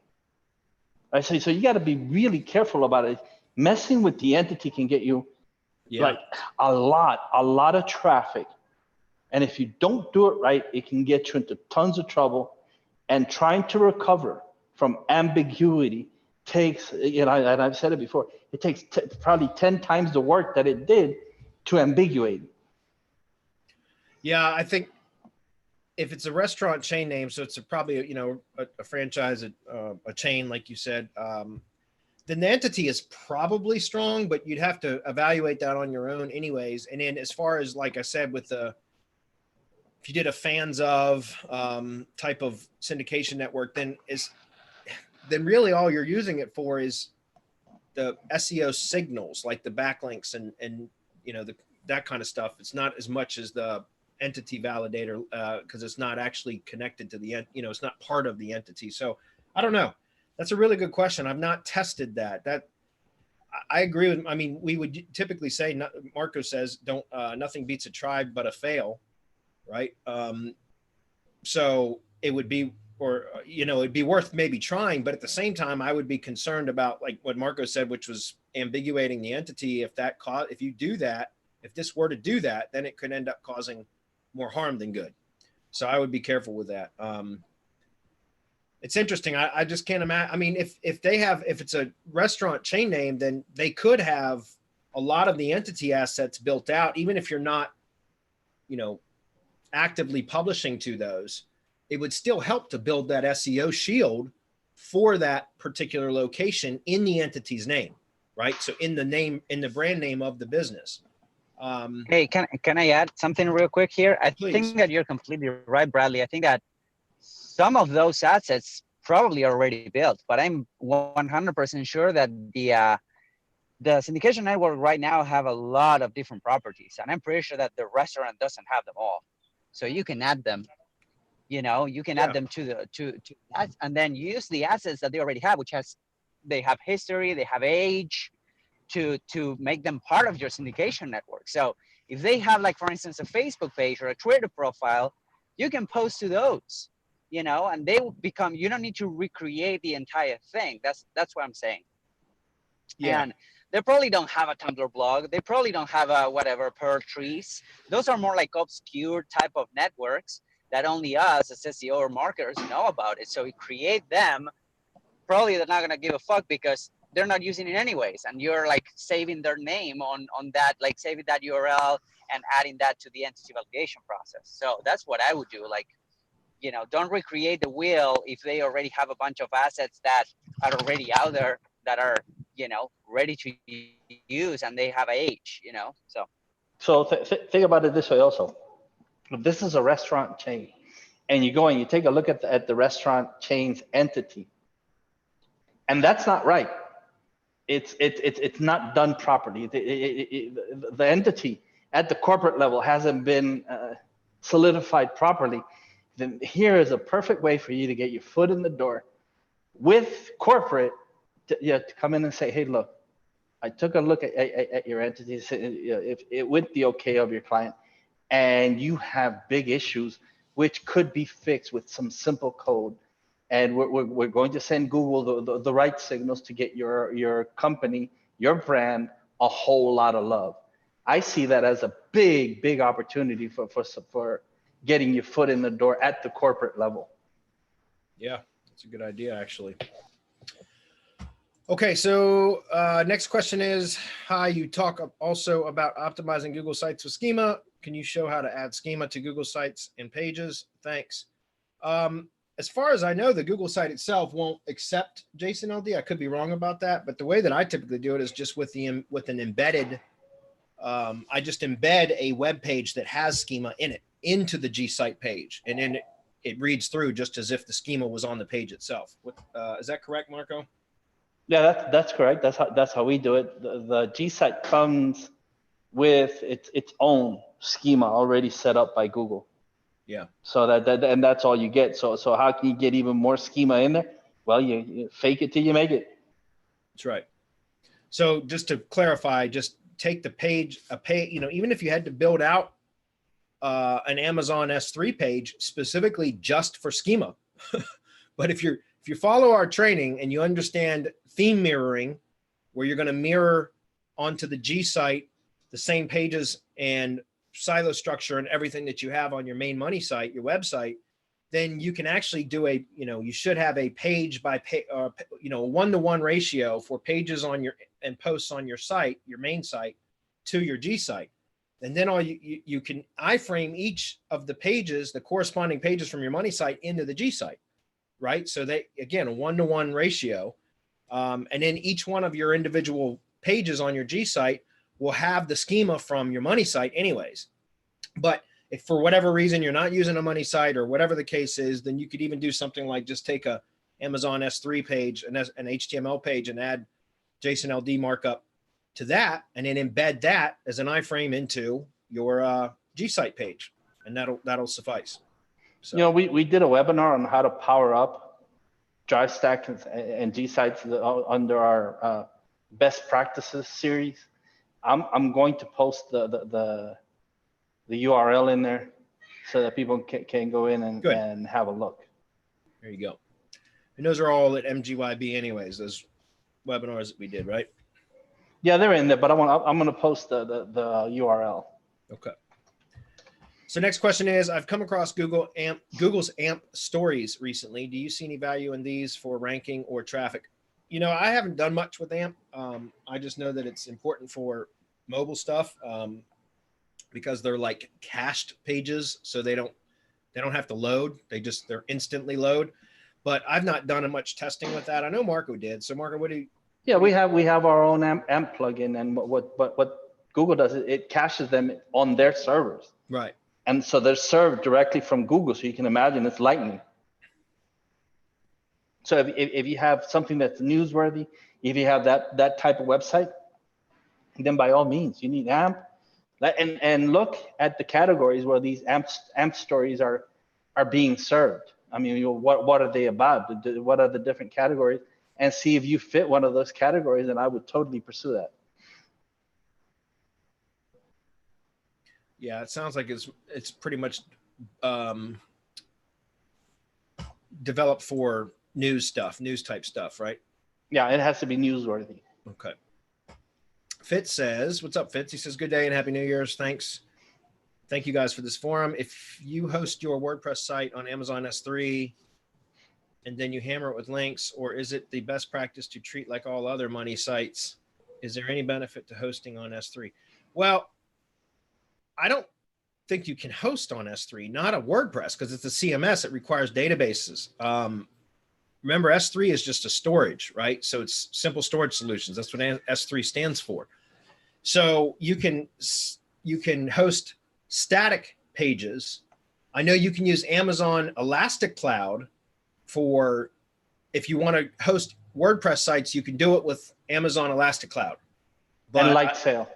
Right? So you got to be really careful about it. Messing with the entity can get you like a lot of traffic. And if you don't do it right, it can get you into tons of trouble. And trying to recover from ambiguity takes, and I've said it before, it takes probably 10 times the work that it did to ambiguate. Yeah, I think if it's a restaurant chain name, so it's probably a franchise, a chain, like you said, then the entity is probably strong, but you'd have to evaluate that on your own anyways. And then as far as, like I said, with if you did a fans of type of syndication network, then really all you're using it for is the SEO signals, like the backlinks and that kind of stuff. It's not as much as the entity validator, because it's not actually connected to the it's not part of the entity. So I don't know. That's a really good question. I've not tested that. I agree with. I mean, we would typically say, Marco says, don't nothing beats a try but a fail. Right. So it would be, it'd be worth maybe trying, but at the same time, I would be concerned about, like what Marco said, which was ambiguating the entity. If you do that, if this were to do that, then it could end up causing more harm than good. So I would be careful with that. It's interesting. I just can't imagine. I mean, if it's a restaurant chain name, then they could have a lot of the entity assets built out, even if you're not, actively publishing to those. it would still help to build that SEO shield for that particular location in the entity's name, right? So in the brand name of the business. Hey, can I add something real quick here? I Please. think that you're completely right, Bradley. I think that some of those assets probably already built, but I'm 100% sure that the syndication network right now have a lot of different properties, and I'm pretty sure that the restaurant doesn't have them all. So you can add them. You can add them to that, and then use the assets that they already have, they have history, they have age, to make them part of your syndication network. So if they have, like, for instance, a Facebook page or a Twitter profile, you can post to those, and they will become, you don't need to recreate the entire thing. That's what I'm saying. Yeah. And they probably don't have a Tumblr blog. They probably don't have a whatever per trees. Those are more like obscure type of networks that only us as SEO or marketers know about it. So we create them. Probably they're not gonna give a fuck because they're not using it anyways. And you're like saving their name on that, like saving that URL and adding that to the entity validation process. So that's what I would do. Like, don't recreate the wheel if they already have a bunch of assets that are already out there that are, ready to use, and they have age, So think about it this way also. If this is a restaurant chain and you go and you take a look at the restaurant chain's entity, and that's not right. It's not done properly. The entity at the corporate level hasn't been solidified properly. Then here is a perfect way for you to get your foot in the door with corporate to come in and say, hey, look, I took a look at your entities, if it with the okay of your client, and you have big issues which could be fixed with some simple code. And we're going to send Google the right signals to get your company, your brand, a whole lot of love. I see that as a big opportunity for getting your foot in the door at the corporate level. Yeah, that's a good idea, actually. Okay, so next question is, hi, you talk also about optimizing Google Sites with Schema. Can you show how to add Schema to Google Sites and pages? Thanks. As far as I know, the Google site itself won't accept JSON LD. I could be wrong about that, but the way that I typically do it is just with an embedded. I just embed a web page that has Schema in it into the G site page, and then it reads through just as if the Schema was on the page itself. Is that correct, Marco? Yeah, that's correct. That's how we do it. The G site comes with its own schema already set up by Google. Yeah. So and that's all you get. So how can you get even more schema in there? Well, you fake it till you make it. That's right. So just to clarify, just take the page, even if you had to build out an Amazon S3 page specifically just for schema, but if you follow our training and you understand theme mirroring, where you're going to mirror onto the G site the same pages and silo structure and everything that you have on your main money site, your website, then you can actually do you should have a page by page, a 1-to-1 ratio for pages on and posts on your site, your main site, to your G site. And then you can iframe each of the pages, the corresponding pages from your money site into the G site, right? So again, a 1-to-1 ratio. And then each one of your individual pages on your G site will have the schema from your money site anyways. But if for whatever reason you're not using a money site or whatever the case is, then you could even do something like just take a Amazon S3 page, an HTML page, and add JSON LD markup to that, and then embed that as an iframe into your G site page, and that'll suffice. So, we did a webinar on how to power up Drive Stack and G sites under our best practices series. I'm going to post the URL in there so that people can go in and have a look. There you go. And those are all at MGYB anyways, those webinars that we did, right? Yeah, they're in there, but I'm going to post the URL. Okay. So next question is, I've come across Google's AMP stories recently. Do you see any value in these for ranking or traffic? I haven't done much with AMP. I just know that it's important for mobile stuff because they're like cached pages. So they don't They don't have to load. They're instantly load. But I've not done much testing with that. I know Marco did. So Marco, what do you? Yeah, we have our own AMP plugin, and what Google does is it caches them on their servers. Right. And so they're served directly from Google. So you can imagine it's lightning. So if you have something that's newsworthy, if you have that type of website, then by all means, you need AMP. And look at the categories where these AMP stories are being served. I mean, what are they about? What are the different categories? And see if you fit one of those categories, and I would totally pursue that. Yeah, it sounds like it's pretty much developed for news type stuff, right? Yeah, it has to be newsworthy. Okay. Fitz says, what's up, Fitz? He says, good day and Happy New Year's. Thanks. Thank you guys for this forum. If you host your WordPress site on Amazon S3 and then you hammer it with links, or is it the best practice to treat like all other money sites? Is there any benefit to hosting on S3? Well, I don't think you can host on S3, not a WordPress, because it's a CMS. It requires databases. Remember, S3 is just a storage, right? So it's simple storage solutions. That's what S3 stands for. So you can host static pages. I know you can use Amazon Elastic Cloud for, if you want to host WordPress sites, you can do it with Amazon Elastic Cloud. And Lightsail.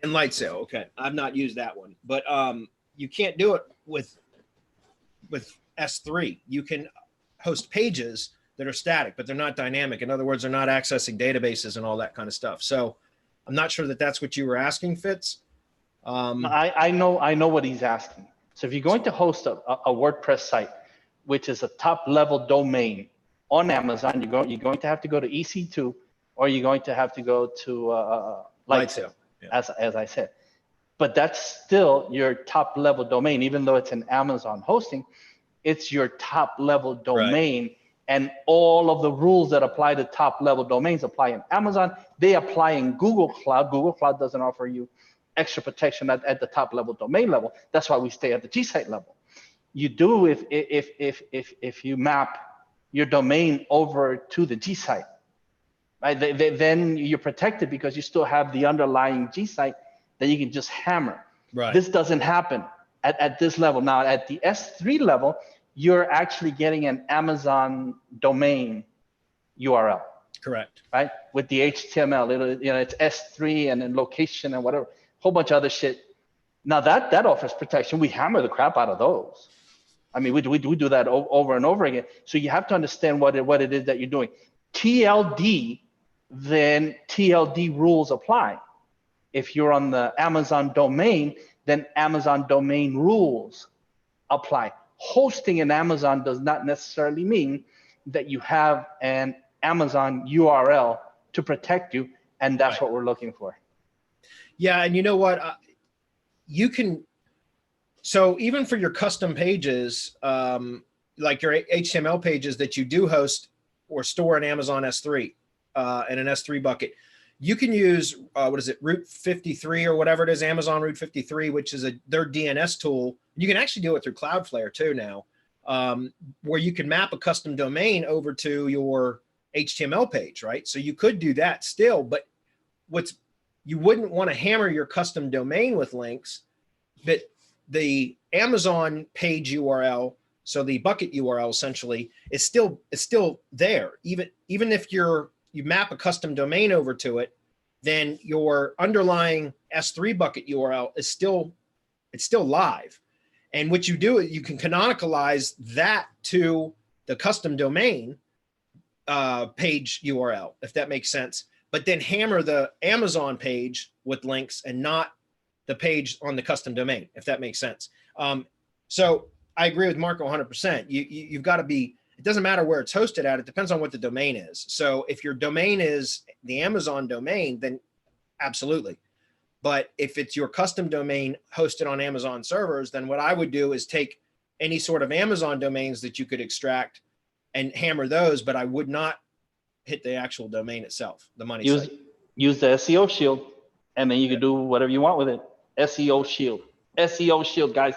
And Lightsail, okay. I've not used that one, but you can't do it with S3. You can host pages that are static, but they're not dynamic. In other words, they're not accessing databases and all that kind of stuff. So I'm not sure that that's what you were asking, Fitz. I know what he's asking. So if you're going to host a WordPress site, which is a top level domain on Amazon, you're going to have to go to EC2, or you're going to have to go to Lightsail, yeah. as I said. But that's still your top level domain, even though it's an Amazon hosting, it's your top level domain. Right. And all of the rules that apply to top level domains apply in Amazon. They apply in Google Cloud. Google Cloud doesn't offer you extra protection at the top level domain level. That's why we stay at the G site level. You do if you map your domain over to the G site, right? Then you're protected because you still have the underlying G site that you can just hammer. Right. This doesn't happen at this level. Now at the S3 level, you're actually getting an Amazon domain URL. Correct. Right? With the HTML, it's S3 and then location and whatever, whole bunch of other shit. Now that offers protection. We hammer the crap out of those. I mean, we do that over and over again. So you have to understand what it is that you're doing. TLD, then TLD rules apply. If you're on the Amazon domain, then Amazon domain rules apply. Hosting in Amazon does not necessarily mean that you have an Amazon URL to protect you, and that's what we're looking for. Yeah, and you know what? You can, so even for your custom pages, like your HTML pages that you do host or store in Amazon S3 in an S3 bucket, you can use, what is it, Route 53 or whatever it is, Amazon Route 53, which is their DNS tool. You can actually do it through Cloudflare too now, where you can map a custom domain over to your HTML page, right? So you could do that still, but you wouldn't want to hammer your custom domain with links, but the Amazon page URL, so the bucket URL essentially is still there. Even if you map a custom domain over to it, then your underlying S3 bucket URL is still live. And what you do is you can canonicalize that to the custom domain page URL, if that makes sense, but then hammer the Amazon page with links and not the page on the custom domain, if that makes sense. So I agree with Marco 100%. You've got to be, it doesn't matter where it's hosted at, it depends on what the domain is. So if your domain is the Amazon domain, then absolutely. But if it's your custom domain hosted on Amazon servers, then what I would do is take any sort of Amazon domains that you could extract and hammer those, but I would not hit the actual domain itself, the money site. Use the SEO shield, and then you can do whatever you want with it. SEO shield, guys.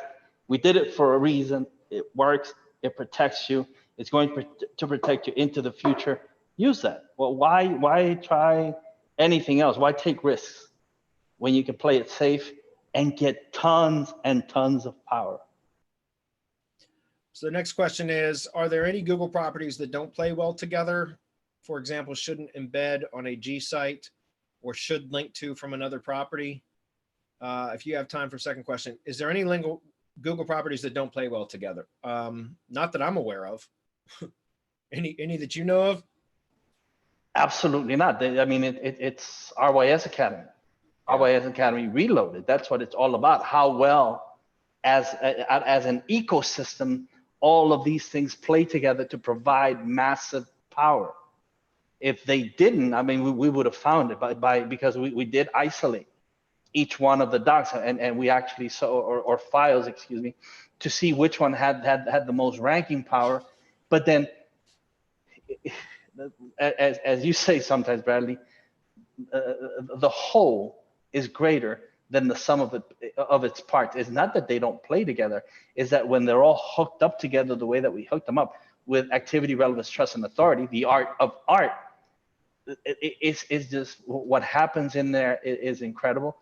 We did it for a reason. It works. It protects you. It's going to protect you into the future. Use that. Well, why try anything else? Why take risks when you can play it safe and get tons and tons of power? So the next question is, are there any Google properties that don't play well together? For example, shouldn't embed on a G site or should link to from another property? If you have time for a second question, is there any Google properties that don't play well together? Not that I'm aware of. Any that you know of? Absolutely not. I mean, it's RYS Academy. Yeah. RYS Academy Reloaded. That's what it's all about. How well, as an ecosystem, all of these things play together to provide massive power. If they didn't, I mean, we would have found it because we did isolate each one of the docs, and we actually saw, or files, excuse me, to see which one had the most ranking power. But then, as you say sometimes, Bradley, the whole is greater than the sum of its parts. It's not that they don't play together, is that when they're all hooked up together the way that we hooked them up with activity, relevance, trust, and authority, the art of art, it's just what happens in there is incredible.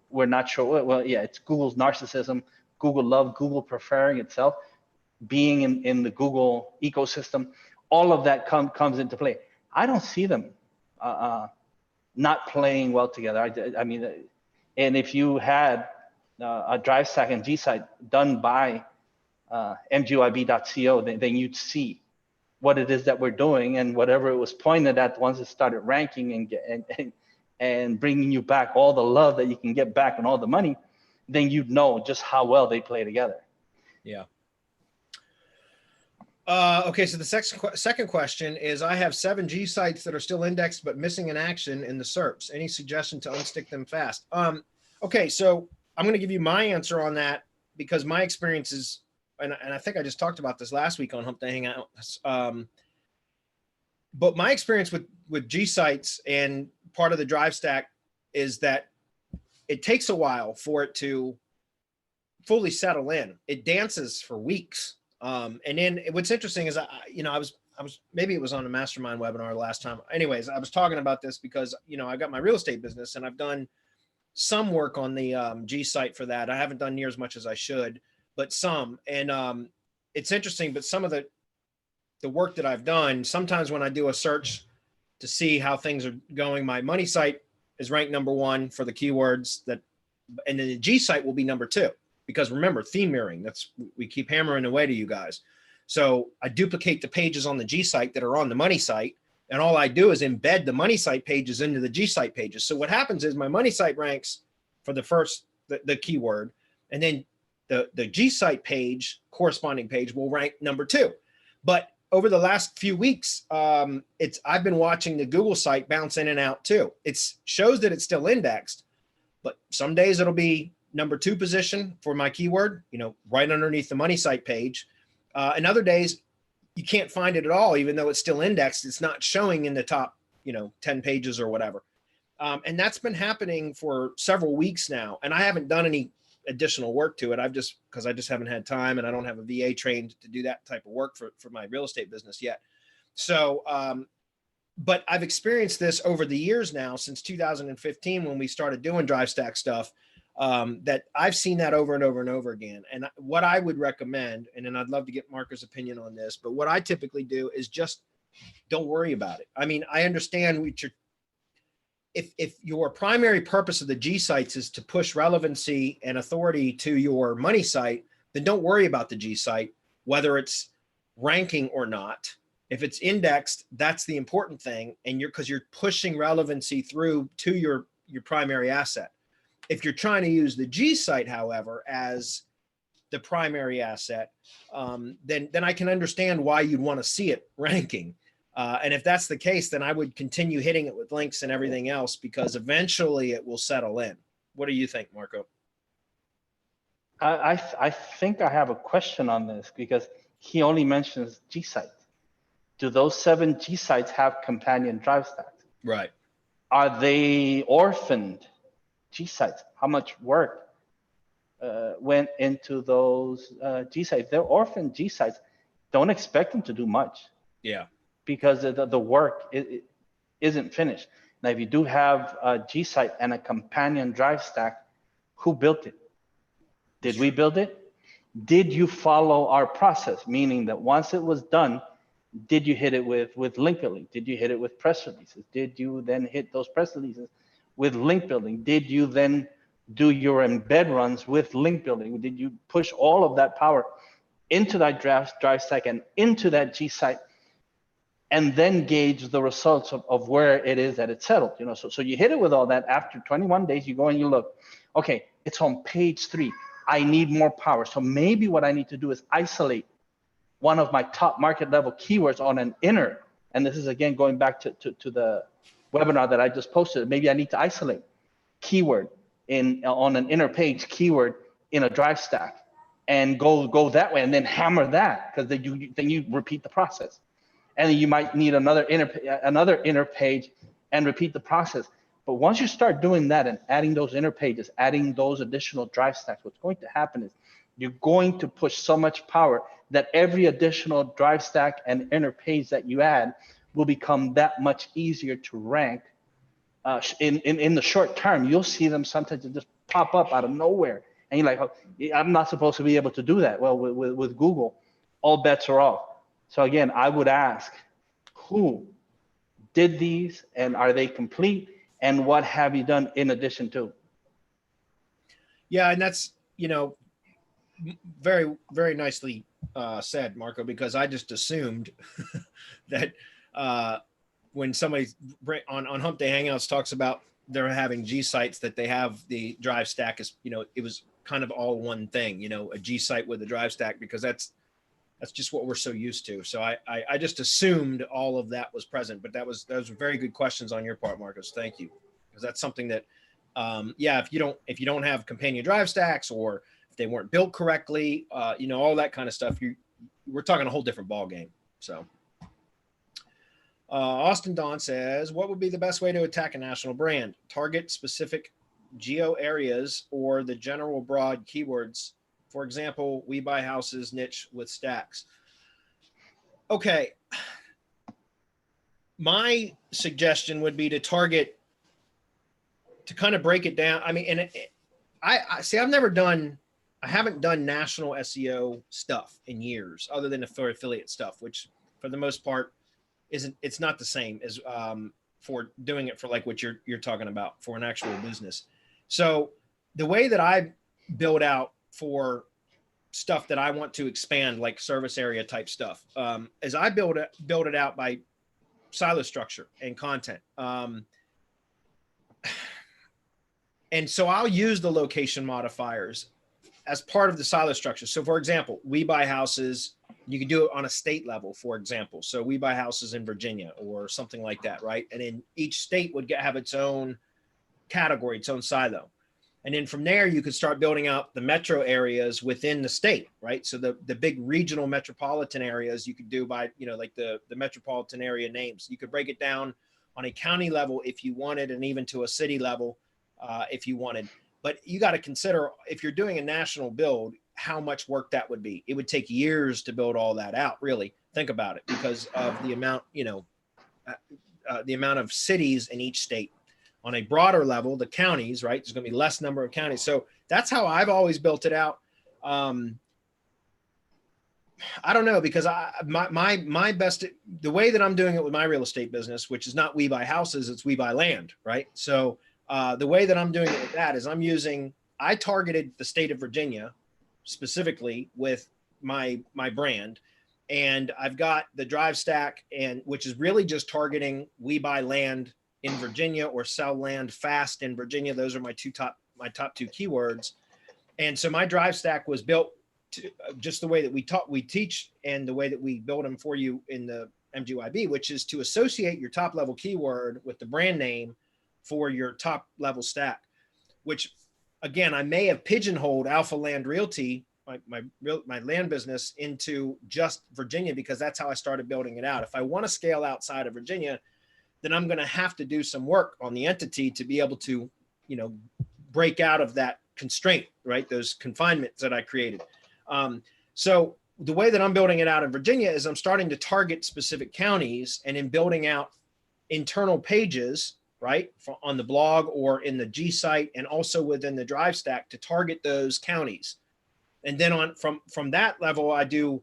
We're not sure. Well, yeah, it's Google's narcissism, Google love, Google preferring itself, being in the Google ecosystem. All of that comes into play. I don't see them not playing well together. I mean, and if you had a drive stack and G site done by mguib.co, then you'd see what it is that we're doing, and whatever it was pointed at once it started ranking and bringing you back all the love that you can get back and all the money, then you'd know just how well they play together. Yeah. Okay, so the second question is, I have 7 G sites that are still indexed but missing an action in the SERPs. Any suggestion to unstick them fast? Okay, so I'm going to give you my answer on that, because my experience is, and I think I just talked about this last week on Hump Day Hangouts, but my experience with G sites and part of the drive stack is that it takes a while for it to fully settle in. It dances for weeks. And then what's interesting is, I was maybe it was on a mastermind webinar last time. Anyways, I was talking about this because, I got my real estate business and I've done some work on the G site for that. I haven't done near as much as I should, but some. And it's interesting, but some of the work that I've done, sometimes when I do a search to see how things are going, my money site is ranked #1 for the keywords and then the G site will be #2. Because remember, theme mirroring, we keep hammering away to you guys. So I duplicate the pages on the G site that are on the money site, and all I do is embed the money site pages into the G site pages. So what happens is my money site ranks for the first, the keyword, and then the G site page, corresponding page, will rank #2. But over the last few weeks, I've been watching the Google site bounce in and out too. It shows that it's still indexed, but some days it'll be #2 position for my keyword, right underneath the money site page. And other days you can't find it at all, even though it's still indexed. It's not showing in the top, 10 pages or whatever. And that's been happening for several weeks now. And I haven't done any additional work to it. Because I just haven't had time, and I don't have a VA trained to do that type of work for my real estate business yet. So, but I've experienced this over the years now, since 2015, when we started doing drive stack stuff. That I've seen that over and over and over again. And what I would recommend, and then I'd love to get Marco's opinion on this, but what I typically do is just don't worry about it. I mean, I understand if your primary purpose of the G sites is to push relevancy and authority to your money site, then don't worry about the G site, whether it's ranking or not. If it's indexed, that's the important thing. And because you're pushing relevancy through to your primary asset. If you're trying to use the G site, however, as the primary asset, then I can understand why you'd want to see it ranking. And if that's the case, then I would continue hitting it with links and everything else, because eventually it will settle in. What do you think, Marco? I think I have a question on this, because he only mentions G sites. Do those 7 G sites have companion drive stacks? Right. Are they orphaned G sites? How much work went into those G sites. They're orphan G sites. Don't expect them to do much. Yeah. Because the work it isn't finished. Now, if you do have a G site and a companion drive stack, who built it? Did we build it? Did you follow our process? Meaning that once it was done, did you hit it with link building? Did you hit it with press releases? Did you then hit those press releases with link building? Did you then do your embed runs with link building? Did you push all of that power into that drive stack and into that G site, and then gauge the results of where it is that it's settled? You know, so you hit it with all that. After 21 days, you go and you look, okay, it's on page 3. I need more power. So maybe what I need to do is isolate one of my top market level keywords on an inner, and this is again going back to the webinar that I just posted. Maybe I need to isolate keyword on an inner page keyword in a drive stack, and go that way, and then hammer that, because then you repeat the process, and then you might need another inner page and repeat the process. But once you start doing that and adding those inner pages, adding those additional drive stacks, what's going to happen is you're going to push so much power that every additional drive stack and inner page that you add will become that much easier to rank. In the short term, you'll see them sometimes just pop up out of nowhere. And you're like, oh, I'm not supposed to be able to do that. Well, with Google, all bets are off. So again, I would ask, who did these, and are they complete? And what have you done in addition to? Yeah, and that's, you know, very, very nicely said, Marco, because I just assumed that when somebody on Hump Day Hangouts talks about they're having G sites, that they have the drive stack is, you know, it was kind of all one thing, you know, a G site with a drive stack, because that's just what we're so used to. So I just assumed all of that was present, but those were very good questions on your part, Marcos. Thank you. Because that's something that, yeah, if you don't have companion drive stacks, or if they weren't built correctly, you know, all that kind of stuff, we're talking a whole different ball game. So Austin Don says, what would be the best way to attack a national brand? Target specific geo areas or the general broad keywords? For example, we buy houses niche with stacks. Okay. My suggestion would be to target, to kind of break it down. I mean, and I see, I haven't done national SEO stuff in years, other than for affiliate stuff, which for the most part it's not the same as for doing it for like what you're talking about for an actual business. So the way that I build out for stuff that I want to expand, like service area type stuff, is I build it out by silo structure and content. And so I'll use the location modifiers as part of the silo structure. So for example, we buy houses, you can do it on a state level, for example. So we buy houses in Virginia or something like that, right? And then each state would have its own category, its own silo. And then from there, you could start building out the metro areas within the state, right? So the big regional metropolitan areas you could do by, you know, like the metropolitan area names. You could break it down on a county level if you wanted, and even to a city level if you wanted. But you got to consider, if you're doing a national build, how much work that would be. It would take years to build all that out, really. Think about it, because of the amount, you know, the amount of cities in each state. On a broader level, the counties, right? There's going to be less number of counties. So that's how I've always built it out. I don't know, because my best, the way that I'm doing it with my real estate business, which is not we buy houses, it's we buy land, right? So the way that I'm doing it with that is I targeted the state of Virginia specifically with my brand, and I've got the drive stack, and which is really just targeting we buy land in Virginia or sell land fast in Virginia. Those are my top two keywords. And so my drive stack was built to just the way that we teach, and the way that we build them for you in the MGYB, which is to associate your top level keyword with the brand name for your top level stack, which again, I may have pigeonholed Alpha Land Realty, my land business, into just Virginia, because that's how I started building it out. If I want to scale outside of Virginia, then I'm going to have to do some work on the entity to be able to, you know, break out of that constraint, right? Those confinements that I created. So the way that I'm building it out in Virginia is I'm starting to target specific counties, and in building out internal pages, right, on the blog or in the G site, and also within the Drive stack to target those counties. And then from that level, I do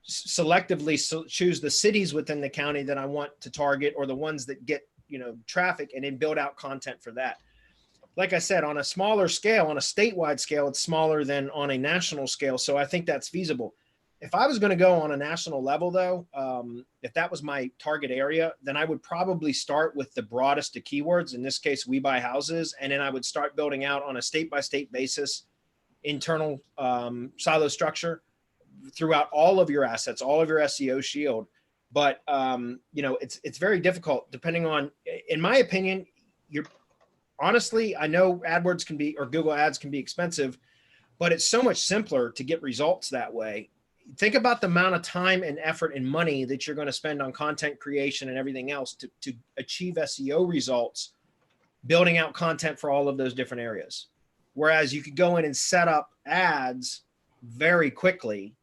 selectively choose the cities within the county that I want to target, or the ones that get, traffic, and then build out content for that. Like I said, on a smaller scale, on a statewide scale, it's smaller than on a national scale. So I think that's feasible. If I was going to go on a national level, though, if that was my target area, then I would probably start with the broadest of keywords. In this case, we buy houses. And then I would start building out on a state-by-state basis, internal silo structure throughout all of your assets, all of your SEO shield. But, it's very difficult depending on, in my opinion, honestly, I know AdWords can be, or Google Ads can be expensive, but it's so much simpler to get results that way. Think about the amount of time and effort and money that you're going to spend on content creation and everything else to achieve SEO results, building out content for all of those different areas. Whereas you could go in and set up ads very quickly,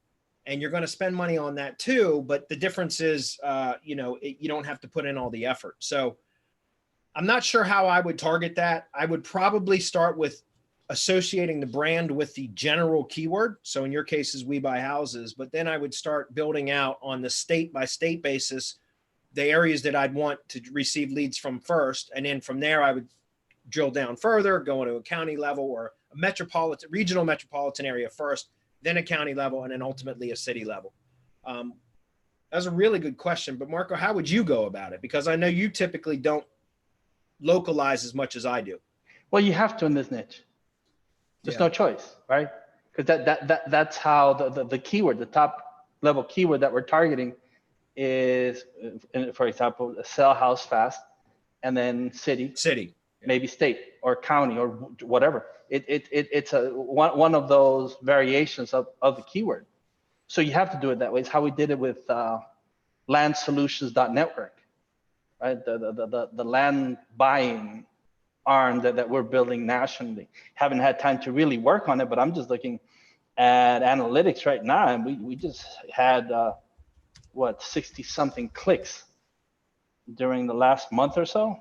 and you're going to spend money on that too. But the difference is, you don't have to put in all the effort. So I'm not sure how I would target that. I would probably start with associating the brand with the general keyword. So in your case is we buy houses, but then I would start building out on the state by state basis, the areas that I'd want to receive leads from first. And then from there, I would drill down further, go into a county level or a regional metropolitan area first, then a county level, and then ultimately a city level. That's a really good question, but Marco, how would you go about it? Because I know you typically don't localize as much as I do. Well, you have to in this niche. There's no choice, right? Because that's how the keyword, the top level keyword that we're targeting is, for example, sell house fast, and then city, maybe state or county or whatever. It's one of those variations of the keyword. So you have to do it that way. It's how we did it with landsolutions.network, right? The land buying arm that we're building nationally. Haven't had time to really work on it, but I'm just looking at analytics right now, and we just had 60 something clicks during the last month or so.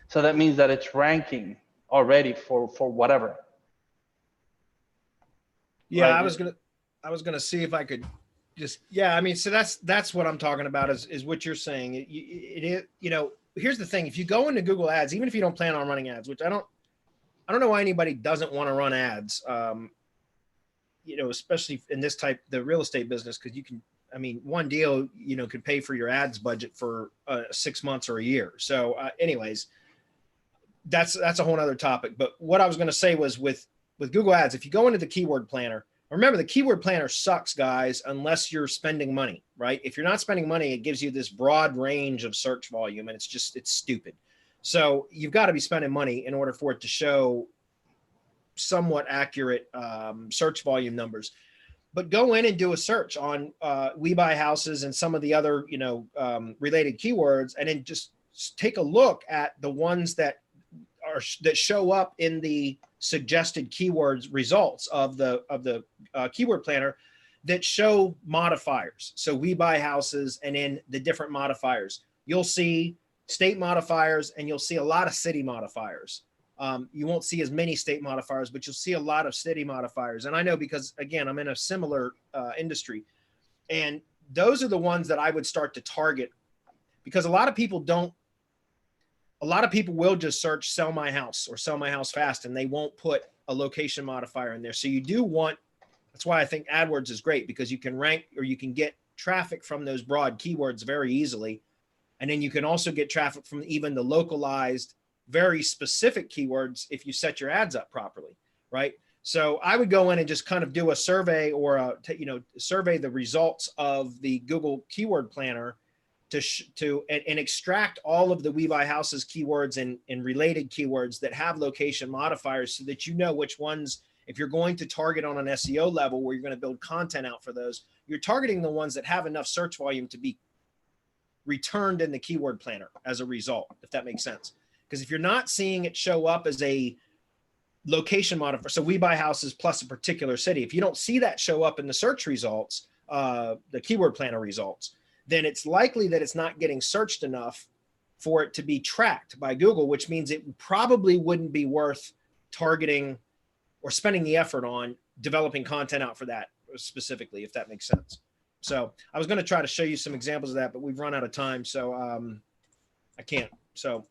So that means that it's ranking already for whatever. Yeah, right? I was gonna see if I could just, I mean, so that's what I'm talking about is what you're saying. It is, here's the thing. If you go into Google Ads, even if you don't plan on running ads, which I don't know why anybody doesn't want to run ads, especially in this the real estate business, because you can, one deal, could pay for your ads budget for 6 months or a year. So anyways, that's a whole other topic. But what I was going to say was with Google Ads, if you go into the keyword planner, remember the keyword planner sucks, guys, unless you're spending money, right? If you're not spending money, it gives you this broad range of search volume, and it's stupid. So you've got to be spending money in order for it to show somewhat accurate search volume numbers. But go in and do a search on we buy houses and some of the other, related keywords, and then just take a look at the ones that show up in the suggested keywords results of the keyword planner that show modifiers. So we buy houses, and in the different modifiers, you'll see state modifiers and you'll see a lot of city modifiers. You won't see as many state modifiers, but you'll see a lot of city modifiers. And I know because, again, I'm in a similar industry, and those are the ones that I would start to target, because a lot of people will just search sell my house or sell my house fast, and they won't put a location modifier in there. So you do want, that's why I think AdWords is great, because you can rank, or you can get traffic from those broad keywords very easily. And then you can also get traffic from even the localized, very specific keywords if you set your ads up properly, right? So I would go in and just kind of do a survey, or survey the results of the Google Keyword Planner and extract all of the we buy houses keywords and related keywords that have location modifiers, so that you know which ones, if you're going to target on an SEO level where you're going to build content out for those, you're targeting the ones that have enough search volume to be returned in the keyword planner as a result, if that makes sense. Because if you're not seeing it show up as a location modifier. So we buy houses plus a particular city. If you don't see that show up in the search results, the keyword planner results, then it's likely that it's not getting searched enough for it to be tracked by Google, which means it probably wouldn't be worth targeting or spending the effort on developing content out for that specifically, if that makes sense. So I was going to try to show you some examples of that, but we've run out of time. So I can't. So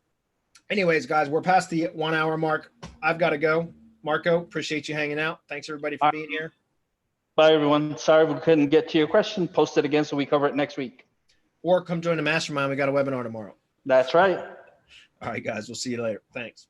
anyways, guys, we're past the 1 hour mark. I've got to go. Marco, appreciate you hanging out. Thanks everybody for being here. Bye, everyone. Sorry we couldn't get to your question. Post it again so we cover it next week. Or come join the mastermind. We got a webinar tomorrow. That's right. All right, guys, we'll see you later. Thanks.